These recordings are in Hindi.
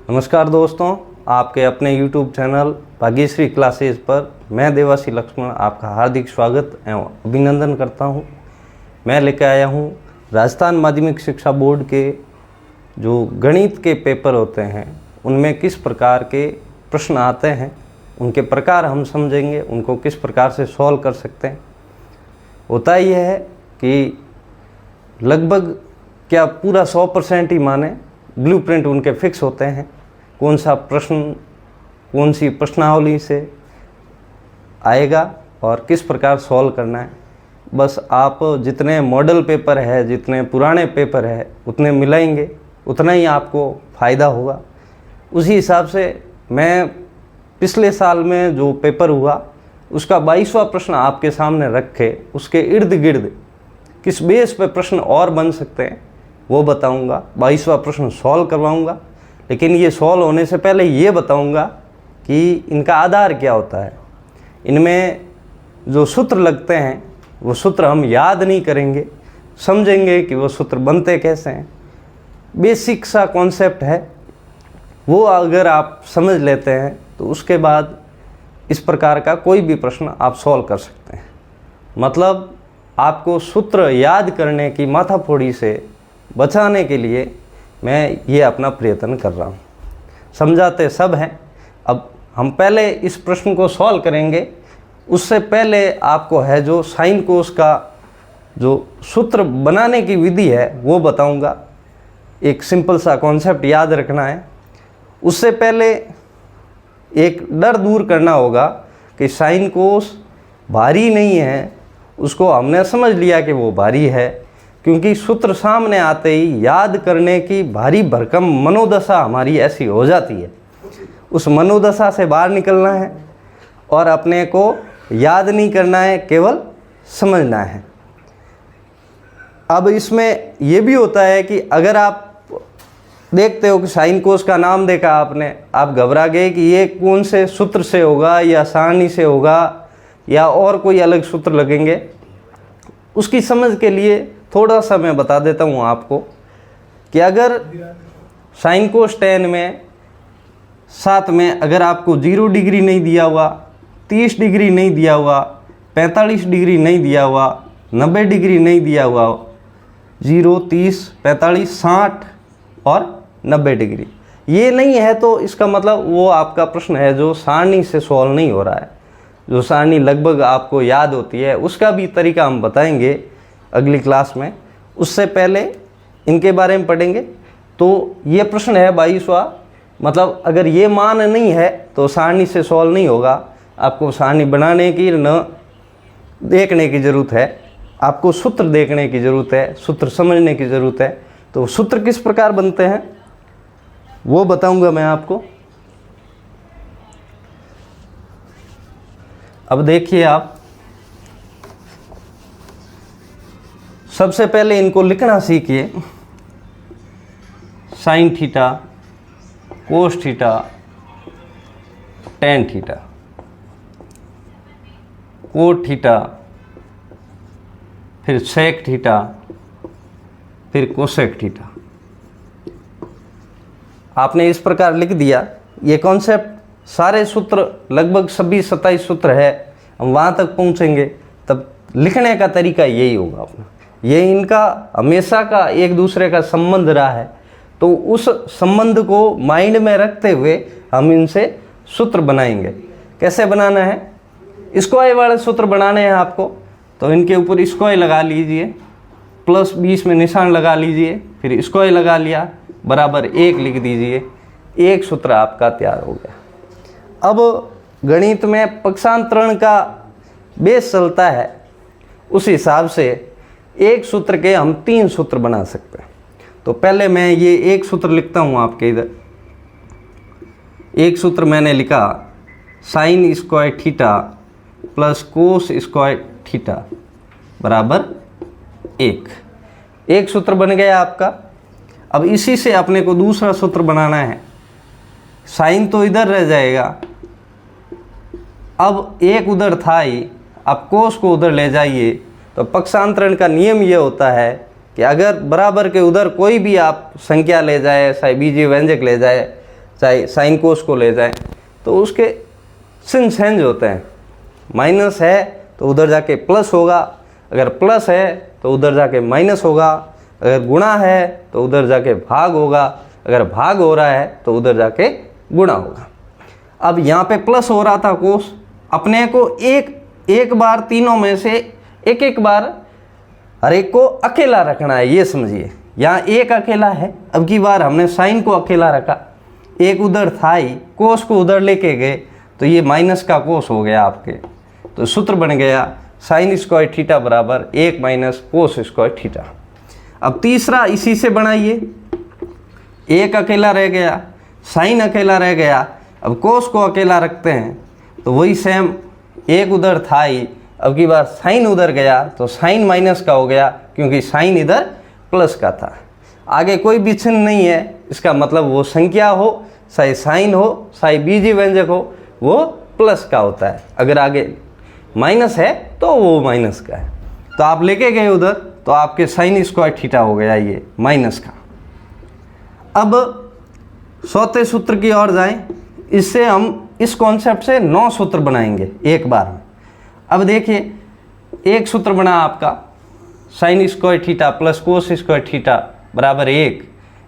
नमस्कार दोस्तों, आपके अपने YouTube चैनल भाग्यश्री क्लासेस पर मैं देवासी लक्ष्मण आपका हार्दिक स्वागत एवं अभिनंदन करता हूं। मैं लेकर आया हूं राजस्थान माध्यमिक शिक्षा बोर्ड के जो गणित के पेपर होते हैं उनमें किस प्रकार के प्रश्न आते हैं, उनके प्रकार हम समझेंगे, उनको किस प्रकार से सॉल्व कर सकते हैं। होता यह है कि लगभग क्या पूरा 100% ही माने, ब्लूप्रिंट उनके फिक्स होते हैं। कौन सा प्रश्न कौन सी प्रश्नावली से आएगा और किस प्रकार सॉल्व करना है, बस आप जितने मॉडल पेपर है, जितने पुराने पेपर है उतने मिलाएंगे, उतना ही आपको फ़ायदा होगा। उसी हिसाब से मैं पिछले साल में जो पेपर हुआ उसका 22वां प्रश्न आपके सामने रखे, उसके इर्द गिर्द किस बेस पे प्रश्न और बन सकते हैं वो बताऊंगा। 22वां प्रश्न सॉल्व करवाऊंगा, लेकिन ये सॉल्व होने से पहले ये बताऊंगा कि इनका आधार क्या होता है। इनमें जो सूत्र लगते हैं वो सूत्र हम याद नहीं करेंगे, समझेंगे कि वो सूत्र बनते कैसे हैं। बेसिक सा कॉन्सेप्ट है, वो अगर आप समझ लेते हैं तो उसके बाद इस प्रकार का कोई भी प्रश्न आप सॉल्व कर सकते हैं। मतलब आपको सूत्र याद करने की माथाफोड़ी से बचाने के लिए मैं ये अपना प्रयत्न कर रहा हूँ। समझाते सब हैं। अब हम पहले इस प्रश्न को सॉल्व करेंगे, उससे पहले आपको है जो साइन कोस का जो सूत्र बनाने की विधि है वो बताऊंगा। एक सिंपल सा कॉन्सेप्ट याद रखना है। उससे पहले एक डर दूर करना होगा कि साइन कोस भारी नहीं है, उसको हमने समझ लिया कि वो भारी है, क्योंकि सूत्र सामने आते ही याद करने की भारी भरकम मनोदशा हमारी ऐसी हो जाती है। उस मनोदशा से बाहर निकलना है और अपने को याद नहीं करना है, केवल समझना है। अब इसमें यह भी होता है कि अगर आप देखते हो कि साइन कोस का नाम देखा आपने, आप घबरा गए कि ये कौन से सूत्र से होगा, या सारणी से होगा, या और कोई अलग सूत्र लगेंगे। उसकी समझ के लिए थोड़ा सा मैं बता देता हूँ आपको कि अगर साइन कोस tan में साथ में अगर आपको 0 डिग्री नहीं दिया हुआ, 30 डिग्री नहीं दिया हुआ, 45 डिग्री नहीं दिया हुआ, 90 डिग्री नहीं दिया हुआ, 0, 30, 45, 60 और 90 डिग्री ये नहीं है, तो इसका मतलब वो आपका प्रश्न है जो सारणी से सॉल्व नहीं हो रहा है। जो सारणी लगभग आपको याद होती है उसका भी तरीका हम बताएंगे अगली क्लास में। उससे पहले इनके बारे में पढ़ेंगे। तो ये प्रश्न है 22वां। मतलब अगर ये मान नहीं है तो सारणी से सॉल्व नहीं होगा। आपको सारणी बनाने की न देखने की ज़रूरत है, आपको सूत्र देखने की ज़रूरत है, सूत्र समझने की ज़रूरत है। तो सूत्र किस प्रकार बनते हैं वो बताऊंगा मैं आपको। अब देखिए, आप सबसे पहले इनको लिखना सीखिए। Sign theta, cos theta, tan theta, cot theta, फिर सेक थीटा, फिर कोसेक थीटा। आपने इस प्रकार लिख दिया। ये कॉन्सेप्ट सारे सूत्र लगभग सभी 27 सूत्र है, हम वहाँ तक पहुँचेंगे तब लिखने का तरीका यही होगा अपना। ये इनका हमेशा का एक दूसरे का संबंध रहा है, तो उस संबंध को माइंड में रखते हुए हम इनसे सूत्र बनाएंगे। कैसे बनाना है, स्क्वायर वाले सूत्र बनाने हैं आपको, तो इनके ऊपर स्क्वायर लगा लीजिए, प्लस 20 में निशान लगा लीजिए, फिर स्क्वायर लगा लिया, बराबर 1 लिख दीजिए। एक सूत्र आपका तैयार हो गया। अब गणित में पक्षांतरण का बेस चलता है, उस हिसाब से एक सूत्र के हम 3 सूत्र बना सकते हैं। तो पहले मैं ये एक सूत्र लिखता हूँ आपके इधर। एक सूत्र मैंने लिखा, sine square theta plus cos square theta बराबर 1। एक सूत्र बन गया आपका। अब इसी से अपने को दूसरा सूत्र बनाना है। साइन तो इधर रह जाएगा, अब एक उधर था ही, आप कोस को उधर ले जाइए। तो पक्षांतरण का नियम ये होता है कि अगर बराबर के उधर कोई भी आप संख्या ले जाए, चाहे बीजीय व्यंजक ले जाए, चाहे साइन कोस को ले जाए, तो उसके चिन्ह चेंज होते हैं। माइनस है तो उधर जाके प्लस होगा, अगर प्लस है तो उधर जाके माइनस होगा, अगर गुणा है तो उधर जाके भाग होगा, अगर भाग हो रहा है तो उधर जाके गुणा होगा। अब यहाँ पे प्लस हो रहा था कोस, अपने को एक बार तीनों में से एक बार हर एक को अकेला रखना है, ये समझिए। यहाँ एक अकेला है, अब की बार हमने साइन को अकेला रखा, एक उधर था ही, कोस को उधर लेके गए तो ये माइनस का कोस हो गया आपके। तो सूत्र बन गया साइन स्क्वायर थीटा बराबर 1 माइनस कोस स्क्वायर थीटा। अब तीसरा इसी से बनाइए, एक अकेला रह गया, साइन अकेला रह गया, अब कोस को अकेला रखते हैं तो वही सेम, एक उधर था ही, अब की बार साइन उधर गया तो साइन माइनस का हो गया क्योंकि साइन इधर प्लस का था। आगे कोई भी चिन्ह नहीं है, इसका मतलब वो संख्या हो, चाहे साइन हो, चाहे बीजीय व्यंजक हो, वो प्लस का होता है। अगर आगे माइनस है तो वो माइनस का है। तो आप लेके गए उधर तो आपके साइन स्क्वायर थीटा हो गया ये माइनस का। अब चौथे सूत्र की ओर जाएं, इससे हम इस कॉन्सेप्ट से 9 सूत्र बनाएंगे एक बार में। अब देखिए, एक सूत्र बना आपका sine square theta plus cos square theta बराबर 1,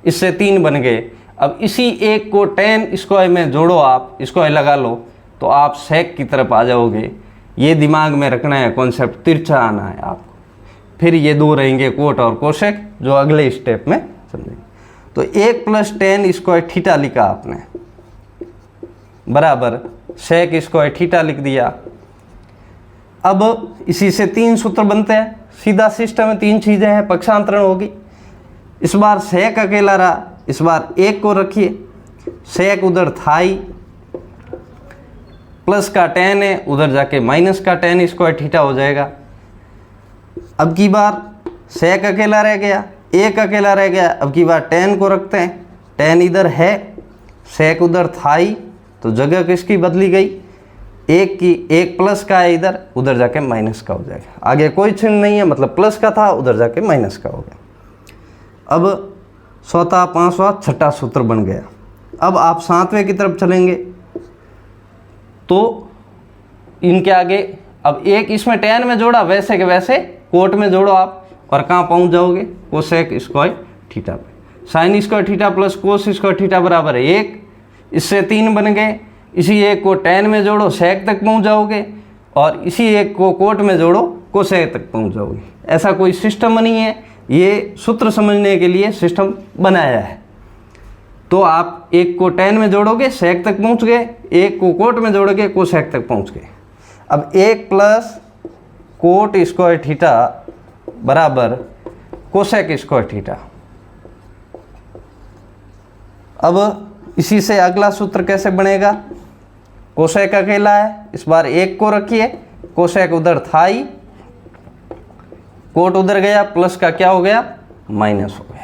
इससे 3 बन गए। अब इसी एक को tan स्क्वायर में जोड़ो, आप स्क्वायर लगा लो तो आप सेक की तरफ आ जाओगे। ये दिमाग में रखना है, कॉन्सेप्ट तिरछा आना है आपको। फिर ये दो रहेंगे कोट और कोसेक, जो अगले स्टेप में समझेंगे। तो 1 प्लस tan स्क्वायर थीटा लिखा आपने बराबर सेक स्क्वायर थीटा लिख दिया। अब इसी से 3 सूत्र बनते हैं, सीधा सिस्टम में 3 चीज़ें हैं, पक्षांतरण होगी। इस बार सेक अकेला रहा, इस बार 1 को रखिए, सेक उधर था ही, प्लस का tan है, उधर जाके माइनस का tan स्क्वायर थीटा हो जाएगा। अब की बार सेक अकेला रह गया, 1 अकेला रह गया, अब की बार tan को रखते हैं, tan इधर है, सेक उधर था ही, तो जगह किसकी बदली गई, 1 की, 1 प्लस का है इधर, उधर जाके माइनस का हो जाएगा। आगे कोई चिन्ह नहीं है, मतलब प्लस का था, उधर जाके माइनस का हो गया। अब चौथा, पांचवा, छठा सूत्र बन गया। अब आप 7वें की तरफ चलेंगे तो इनके आगे अब एक इसमें tan में जोड़ा, वैसे के वैसे कोट में जोड़ो आप, और कहाँ पहुँच जाओगे, कोसेक स्क्वायर थीटा पे। Sine square theta plus cos square theta बराबर 1, इससे 3 बन गए। इसी एक को tan में जोड़ो, सेक तक पहुँच जाओगे, और इसी एक को कोट में जोड़ो, कोसेक तक पहुँच जाओगे। ऐसा कोई सिस्टम नहीं है, ये सूत्र समझने के लिए सिस्टम बनाया है। तो आप एक को tan में जोड़ोगे, सेक तक पहुंच गए, एक को कोट में जोड़ोगे, कोसेक तक पहुंच गए। अब 1 प्लस कोट स्क्वायर थीटा बराबर कोसेक स्क्वायर थीटा। अब इसी से अगला सूत्र कैसे बनेगा, कोसेक अकेला है, इस बार 1 को रखिए, कोसेक उधर था ही, कोट उधर गया, प्लस का क्या हो गया, माइनस हो गया।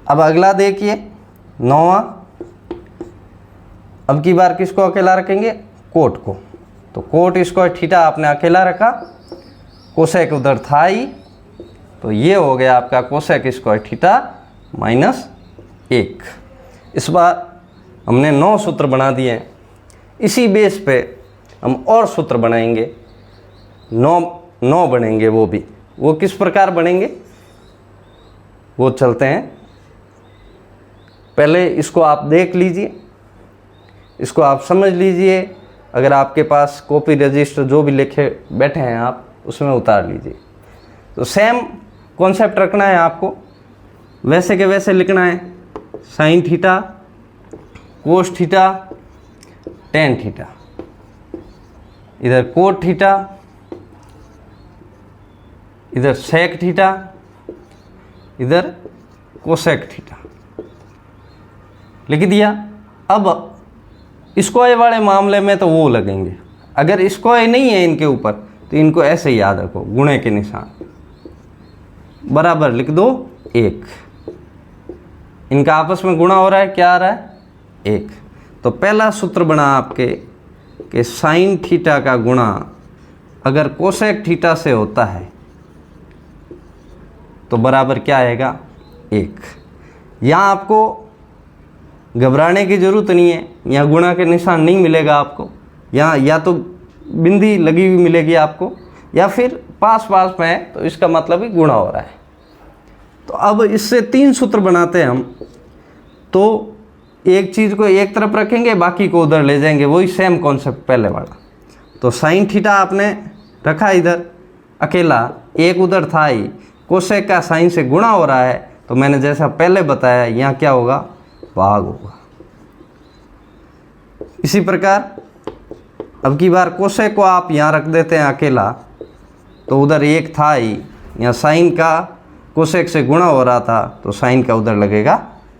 अब अगला देखिए 9वां, अब की बार किसको अकेला रखेंगे, कोट को। तो कोट स्क्वायर थीटा आपने अकेला रखा, कोसेक उधर था ही, तो ये हो गया आपका कोसेक स्क्वायर थीटा माइनस 1। इस बार हमने 9 सूत्र बना दिए हैं। इसी बेस पे हम और सूत्र बनाएंगे, 9 बनेंगे। वो किस प्रकार बनेंगे वो चलते हैं। पहले इसको आप देख लीजिए, इसको आप समझ लीजिए। अगर आपके पास कॉपी रजिस्टर जो भी लिखे बैठे हैं आप उसमें उतार लीजिए। तो सेम कॉन्सेप्ट रखना है आपको, वैसे के वैसे लिखना है। Sign theta, cos theta, tan theta, इधर कोट थीटा, इधर सेक थीटा, इधर कोसेक थीटा लिख दिया। अब स्क्वायर वाले मामले में तो वो लगेंगे, अगर स्क्वायर नहीं है इनके ऊपर तो इनको ऐसे ही याद रखो, गुणे के निशान बराबर लिख दो 1। इनका आपस में गुणा हो रहा है, क्या आ रहा है 1। तो पहला सूत्र बना आपके कि साइन थीटा का गुणा अगर कोसेक थीटा से होता है तो बराबर क्या आएगा 1। यहाँ आपको घबराने की ज़रूरत नहीं है, यहाँ गुणा के निशान नहीं मिलेगा आपको, यहाँ या तो बिंदी लगी हुई मिलेगी आपको या फिर पास पास में है, तो इसका मतलब ही गुणा हो रहा है। तो अब इससे 3 सूत्र बनाते हैं हम। तो एक चीज़ को एक तरफ रखेंगे, बाकी को उधर ले जाएंगे, वही सेम कॉन्सेप्ट पहले वाला। तो साइन थीटा आपने रखा इधर अकेला, एक उधर था ही, कोसेक का साइन से गुणा हो रहा है, तो मैंने जैसा पहले बताया यहाँ क्या होगा, भाग होगा। इसी प्रकार अब की बार कोसेक को आप यहाँ रख देते हैं अकेला, तो उधर एक था ही, यहाँ साइन का कोसेक से गुणा हो रहा था, तो साइन का उधर लगेगा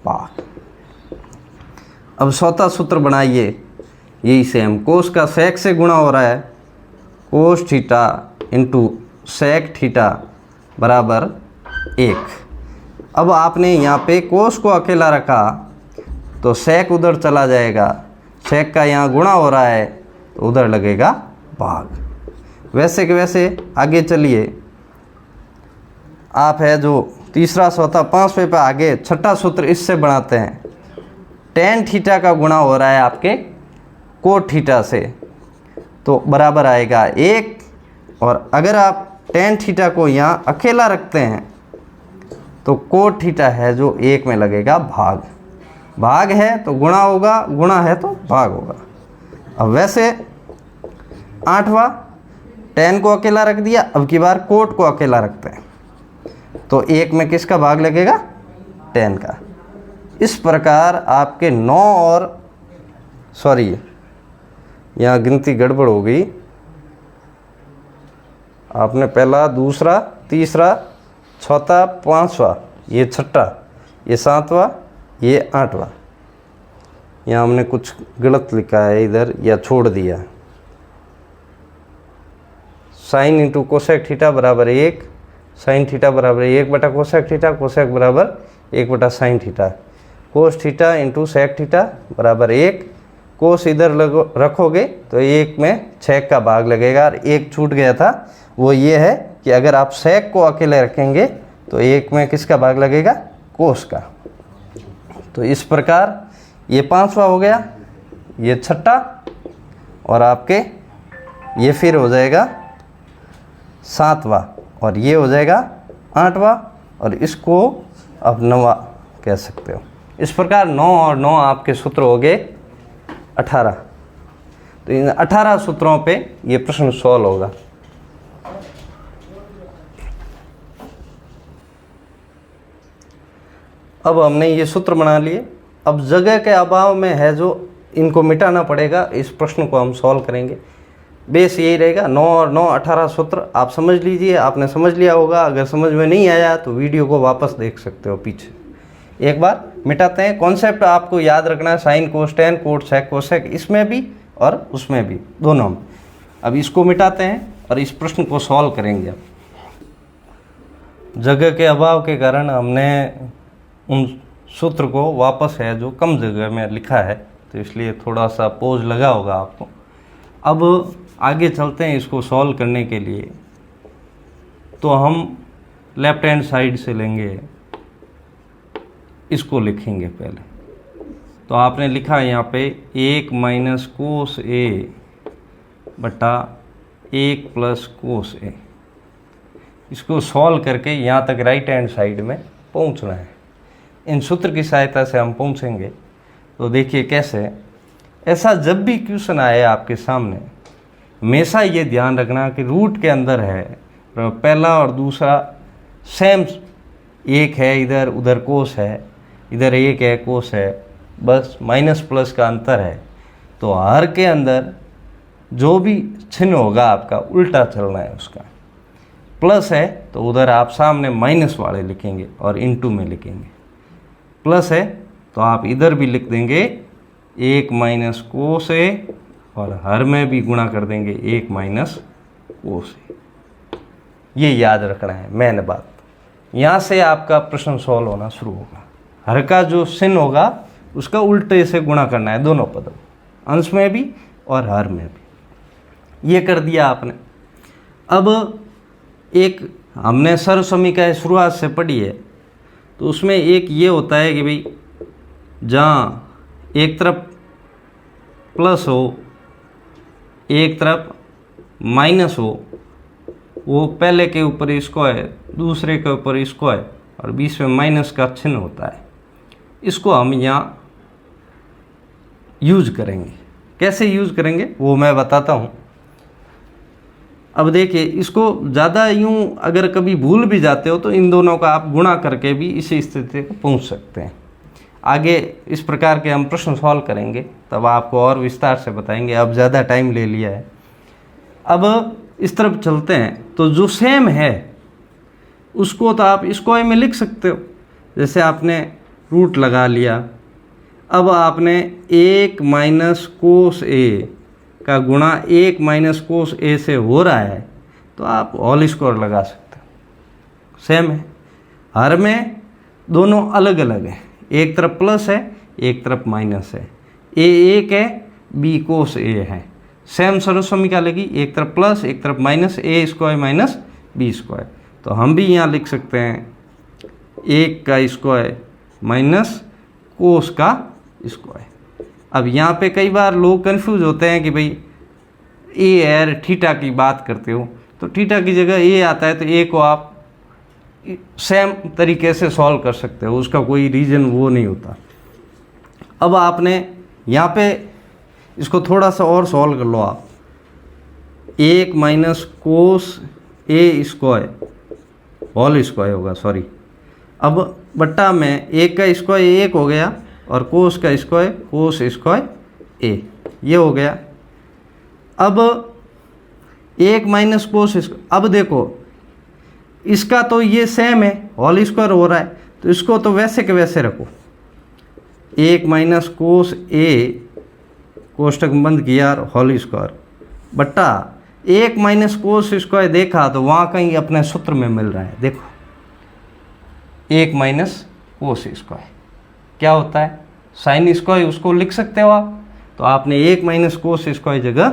भाग। अब चौथा सूत्र बनाइए, यही सेम, कोस का सेक से गुणा हो रहा है, cos theta into sec theta बराबर 1। अब आपने यहाँ पे कोस को अकेला रखा, तो सेक उधर चला जाएगा, सेक का यहाँ गुणा हो रहा है, तो उधर लगेगा भाग। वैसे के वैसे आगे चलिए, आप है जो तीसरा चौथा 5वें पे आगे छठा सूत्र इससे बनाते हैं। टेन थीटा का गुणा हो रहा है आपके कोट थीटा से, तो बराबर आएगा 1। और अगर आप टेन थीटा को यहाँ अकेला रखते हैं, तो कोट थीटा है जो 1 में लगेगा भाग। भाग है तो गुणा होगा, गुणा है तो भाग होगा। अब वैसे 8वां, टेन को अकेला रख दिया, अब की बार कोट को अकेला रखते हैं, तो 1 में किसका भाग लगेगा, टेन का। इस प्रकार आपके 9 और सॉरी यहाँ गिनती गड़बड़ हो गई, आपने पहला, दूसरा, तीसरा, चौथा, 5वां, ये छठा, ये 7वां, ये 8वां। यहाँ हमने कुछ गलत लिखा है इधर या छोड़ दिया। साइन इंटू कोसेक थीटा बराबर 1, साइन थीटा बराबर 1 बटा कोसेक थीटा, कोसेक बराबर 1 बटा sine theta, cos theta into sec theta बराबर 1। कोस इधर रखोगे तो 1 में सेक का भाग लगेगा। और एक छूट गया था, वो ये है कि अगर आप सेक को अकेले रखेंगे तो 1 में किसका भाग लगेगा, कोस का। तो इस प्रकार ये 5वां हो गया, ये छठा, और आपके ये फिर हो जाएगा 7वां, और ये हो जाएगा 8वां, और इसको आप 9वां कह सकते हो। इस प्रकार 9 और 9 आपके सूत्र हो गए 18। तो इन 18 सूत्रों पे ये प्रश्न सॉल्व होगा। अब हमने ये सूत्र बना लिए। अब जगह के अभाव में है जो इनको मिटाना पड़ेगा, इस प्रश्न को हम सॉल्व करेंगे। बेस यही रहेगा, 9 और 9 18 सूत्र आप समझ लीजिए। आपने समझ लिया होगा, अगर समझ में नहीं आया तो वीडियो को वापस देख सकते हो पीछे। एक बार मिटाते हैं। कॉन्सेप्ट आपको याद रखना है, sine cos tan cot sec cosec, इसमें भी और उसमें भी, दोनों में। अब इसको मिटाते हैं और इस प्रश्न को सॉल्व करेंगे। जगह के अभाव के कारण हमने उन सूत्र को वापस है जो कम जगह में लिखा है, तो इसलिए थोड़ा सा पोज लगा होगा आपको। अब आगे चलते हैं इसको सॉल्व करने के लिए। तो हम लेफ्ट हैंड साइड से लेंगे, इसको लिखेंगे पहले। तो आपने लिखा यहाँ पे 1 माइनस कोस ए बटा 1 प्लस कोस ए। इसको सॉल्व करके यहाँ तक राइट हैंड साइड में पहुँचना है। इन सूत्र की सहायता से हम पहुँचेंगे। तो देखिए कैसे। ऐसा जब भी क्वेश्चन आए आपके सामने, हमेशा ये ध्यान रखना कि रूट के अंदर है, पहला और दूसरा सेम, एक है इधर, उधर कोस है, इधर एक है कोस है, बस माइनस प्लस का अंतर है। तो हर के अंदर जो भी चिन्ह होगा आपका उल्टा चलना है उसका। प्लस है तो उधर आप सामने माइनस वाले लिखेंगे और इनटू में लिखेंगे। प्लस है तो आप इधर भी लिख देंगे 1 माइनस कोस ए, और हर में भी गुणा कर देंगे 1 माइनस कोस ए। ये याद रखना है मेन बात। यहाँ से आपका प्रश्न सॉल्व होना शुरू होगा। हर का जो चिन्ह होगा उसका उल्टे से गुणा करना है, दोनों पदों, अंश में भी और हर में भी। ये कर दिया आपने। अब एक हमने सर्व समीकरण शुरुआत से पढ़ी है, तो उसमें एक ये होता है कि भाई जहाँ एक तरफ प्लस हो एक तरफ माइनस हो, वो पहले के ऊपर स्क्वायर दूसरे के ऊपर स्क्वायर और बीच में माइनस का चिन्ह होता है। इसको हम यहाँ यूज करेंगे। कैसे यूज करेंगे वो मैं बताता हूँ। अब देखिए, इसको ज़्यादा यूँ अगर कभी भूल भी जाते हो तो इन दोनों का आप गुणा करके भी इसी स्थिति को पहुँच सकते हैं। आगे इस प्रकार के हम प्रश्न सॉल्व करेंगे, तब आपको और विस्तार से बताएंगे। अब ज़्यादा टाइम ले लिया है। अब इस तरफ चलते हैं, तो जो सेम है उसको तो आप स्क्वायर में लिख सकते हो। जैसे आपने रूट लगा लिया, अब आपने 1 माइनस कोस ए का गुणा 1 माइनस कोस ए से हो रहा है, तो आप होल स्क्वायर लगा सकते हो। सेम है, हर में दोनों अलग अलग है, एक तरफ प्लस है एक तरफ माइनस है। ए 1 है, बी कोस ए है। सेम सर्वसमीका लगी, एक तरफ प्लस एक तरफ माइनस, ए स्क्वायर माइनस बी स्क्वायर। तो हम भी यहाँ लिख सकते हैं 1 का स्क्वायर माइनस कोस का स्क्वायर। अब यहाँ पे कई बार लोग कंफ्यूज होते हैं कि भाई ए है, थीटा की बात करते हो, तो थीटा की जगह ए आता है, तो ए को आप सेम तरीके से सॉल्व कर सकते हो, उसका कोई रीज़न वो नहीं होता। अब आपने यहाँ पे इसको थोड़ा सा और सॉल्व कर लो आप। 1 माइनस कोस ए स्क्वायर होल स्क्वायर होगा, सॉरी। अब बट्टा में 1 का स्क्वायर 1 हो गया और कोस का स्क्वायर कोस स्क्वायर ए, ये हो गया। अब 1 माइनस कोस स्क्वायर, अब देखो इसका तो ये सेम है, होल स्क्वायर हो रहा है, तो इसको तो वैसे के वैसे रखो। 1 माइनस कोस ए, कोष्टक बंद किया, होल स्क्वायर बट्टा 1 माइनस कोस स्क्वायर देखा तो वहाँ कहीं अपने सूत्र में मिल रहा है। देखो 1 माइनस कोस स्क्वायर क्या होता है, साइन स्क्वायर, उसको लिख सकते हो आप। तो आपने 1 माइनस कोस स्क्वायर जगह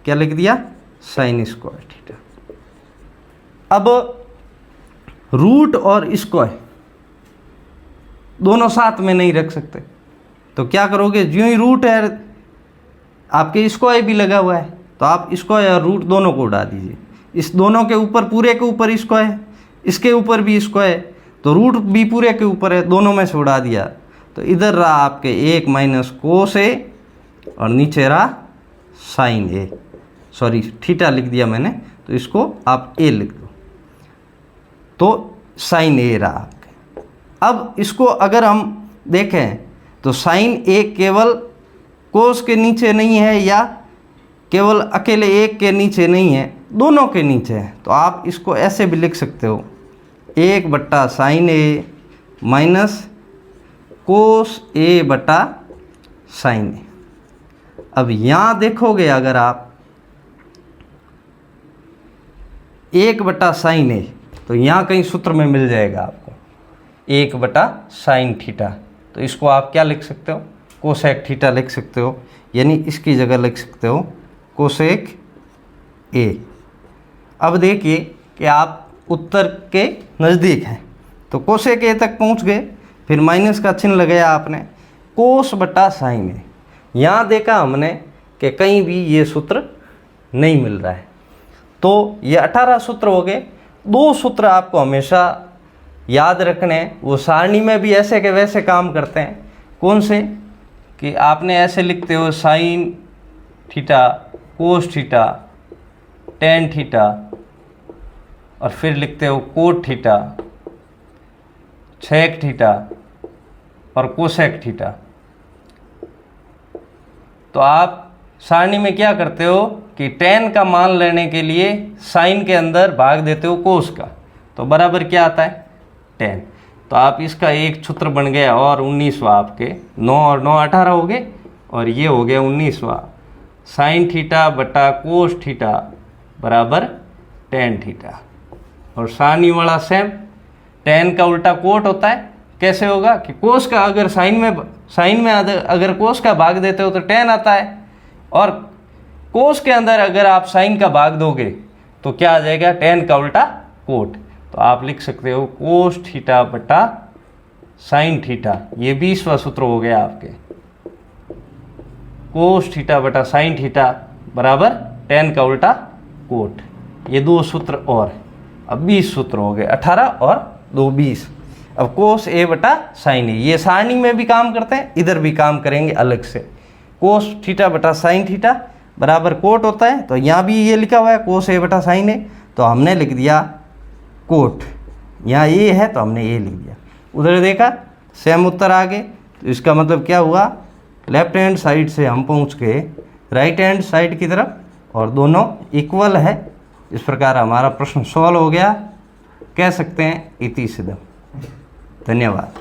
क्या लिख दिया, साइन स्क्वायर थीटा। अब रूट और स्क्वायर दोनों साथ में नहीं रख सकते, तो क्या करोगे, जो ही रूट है आपके स्क्वायर भी लगा हुआ है, तो आप स्क्वायर और रूट दोनों को उड़ा दीजिए। इस दोनों के ऊपर, पूरे के ऊपर स्क्वायर है, इसके ऊपर भी स्क्वायर, तो रूट भी पूरे के ऊपर है, दोनों में से उड़ा दिया। तो इधर रहा आपके 1 माइनस कोस ए और नीचे रहा साइन ए, सॉरी थीटा लिख दिया मैंने, तो इसको आप ए लिख दो, तो साइन ए रहा आपके। अब इसको अगर हम देखें तो साइन ए केवल कोस के नीचे नहीं है या केवल अकेले एक के नीचे नहीं है, दोनों के नीचे है। तो आप इसको ऐसे भी लिख सकते हो, 1 बट्टा साइन ए माइनस कोस ए बटा साइन ए। अब यहाँ देखोगे अगर आप 1 बटा साइन ए, तो यहाँ कहीं सूत्र में मिल जाएगा आपको 1 बटा साइन थीटा। तो इसको आप क्या लिख सकते हो, कोसेक थीटा लिख सकते हो, यानी इसकी जगह लिख सकते हो कोसेक ए। अब देखिए कि आप उत्तर के नज़दीक हैं, तो कोसेक ए तक पहुंच गए, फिर माइनस का चिन्ह लगाया आपने, कोस बटा साइन ए। यहाँ देखा हमने कि कहीं भी ये सूत्र नहीं मिल रहा है, तो ये 18 सूत्र हो गए। 2 सूत्र आपको हमेशा याद रखने हैं, वो सारणी में भी ऐसे के वैसे काम करते हैं। कौन से, कि आपने ऐसे लिखते हो sign theta cos theta tan theta, और फिर लिखते हो कोट थीटा सेक थीटा और कोसेक थीटा। तो आप सारणी में क्या करते हो कि टेन का मान लेने के लिए साइन के अंदर भाग देते हो कोस का, तो बराबर क्या आता है 10। तो आप इसका एक सूत्र बन गया, और 19वां आपके 9 और 9 18 हो गए, और ये हो गया 19वां साइन थीटा बटा कोस थीटा बराबर टेन थीटा। और सारणी वाला सेम, टेन का उल्टा कोट होता है। कैसे होगा कि कोस का अगर साइन में अगर कोस का भाग देते हो तो टेन आता है, और कोस के अंदर अगर आप साइन का भाग दोगे तो क्या आ जाएगा, टेन का उल्टा कोट। तो आप लिख सकते हो कोस थीटा बटा साइन थीटा, ये 20वां सूत्र हो गया आपके। कोस थीटा बटा साइन थीटा बराबर टेन का उल्टा कोट। ये 2 सूत्र और, अब 20 सूत्र हो गए, 18 और 2 20। अब कोस ए बटा साइन ए, ये सारणी में भी काम करते हैं, इधर भी काम करेंगे अलग से। कोस थीटा बटा साइन थीटा बराबर कोट होता है, तो यहाँ भी ये लिखा हुआ है कोस ए बटा साइन ए, तो हमने लिख दिया कोट। यहाँ ए है तो हमने ए लिख दिया। उधर देखा सेम उत्तर आ गए, तो इसका मतलब क्या हुआ, लेफ्ट हैंड साइड से हम पहुँच गए राइट हैंड साइड की तरफ, और दोनों इक्वल है। इस प्रकार हमारा प्रश्न सॉल्व हो गया, कह सकते हैं इति सिद्धम। धन्यवाद।